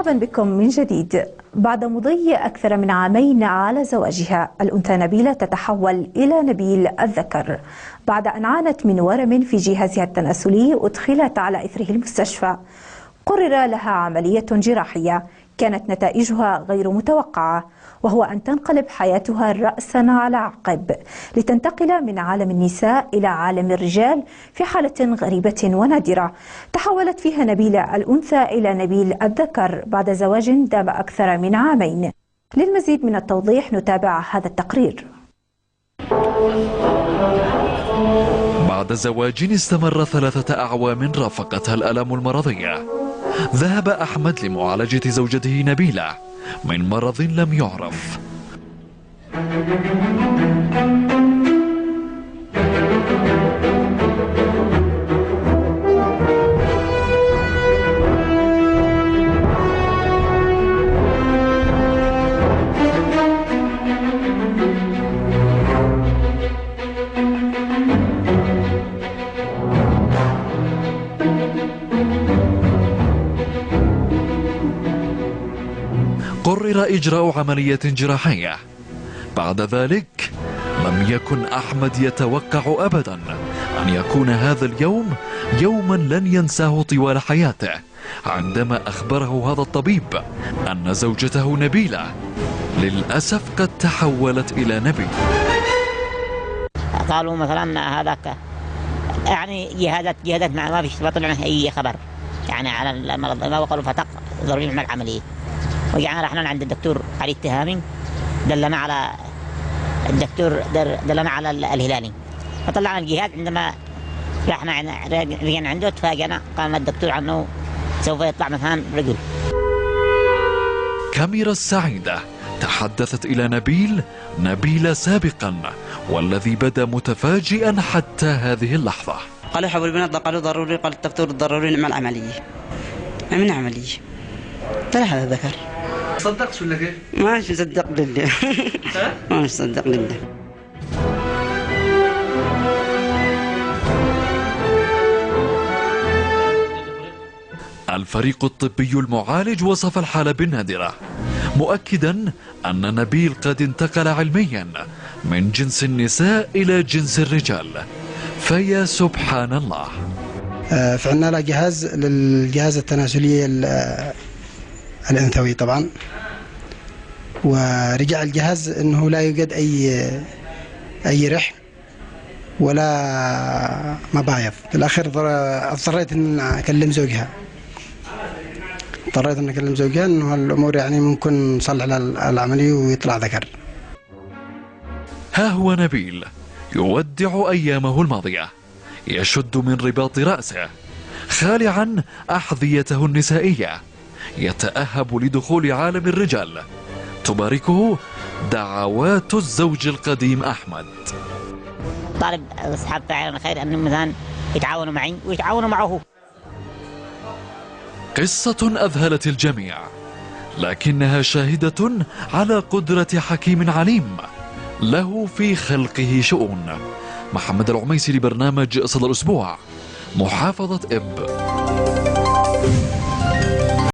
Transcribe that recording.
مرحبا بكم من جديد. بعد مضي أكثر من عامين على زواجها، الأنثى نبيلة تتحول إلى نبيل الذكر بعد أن عانت من ورم في جهازها التناسلي أدخلت على إثره المستشفى. قرر لها عملية جراحية كانت نتائجها غير متوقعة، وهو أن تنقلب حياتها رأسا على عقب لتنتقل من عالم النساء إلى عالم الرجال في حالة غريبة ونادرة. تحولت فيها نبيلة الأنثى إلى نبيل الذكر بعد زواج دام أكثر من عامين. للمزيد من التوضيح نتابع هذا التقرير. بعد زواج استمر 3 أعوام رافقتها الآلام المرضية، ذهب أحمد لمعالجة زوجته نبيلة من مرض لم يعرف. قرر إجراء عملية جراحية. بعد ذلك لم يكن أحمد يتوقع أبدا أن يكون هذا اليوم يوما لن ينساه طوال حياته، عندما أخبره هذا الطبيب أن زوجته نبيلة للأسف قد تحولت إلى نبي. قالوا مثلا هذاك يعني جهادات ما فيش طلع أي خبر يعني على المرض، ما قالوا فتق ضروري نعمل عملية. وجعنا رحنا عند الدكتور علي التهامي، دلنا على الدكتور دلنا على الهلالي، فطلعنا الجهاد. عندما رجعنا عنده تفاجأنا، قال الدكتور عنه سوف يطلع مثلا رجل. كاميرا السعيدة تحدثت إلى نبيل سابقا، والذي بدا متفاجئا حتى هذه اللحظة. قالوا حول البنات، قالوا ضروري، قال الدكتور ضروري نعمل عملية. عملنا عملية، طلع هذا ذكر. صدقت ولا كيف؟ ما مش مصدق لله. ما مش مصدق لله. الفريق الطبي المعالج وصف الحالة بالنادرة، مؤكدا أن نبيل قد انتقل علميا من جنس النساء إلى جنس الرجال. فيا سبحان الله. فعلنا له جهاز للجهاز التناسلي الأنثوي طبعا، ورجع الجهاز انه لا يوجد اي رحم ولا مبايض. في الاخير اضطريت ان اكلم زوجها، انه الامور يعني ممكن نصلح العمليه ويطلع ذكر. ها هو نبيل يودع ايامه الماضيه، يشد من رباط راسه خالعا احذيته النسائيه، يتأهب لدخول عالم الرجال. تباركه دعوات الزوج القديم أحمد. طالب أصحاب فعلا خير أنهم مثلا يتعاونوا معي ويتعاونوا معه. قصة أذهلت الجميع، لكنها شاهدة على قدرة حكيم عليم له في خلقه شؤون. محمد العميسي لبرنامج صدى الأسبوع، محافظة إب.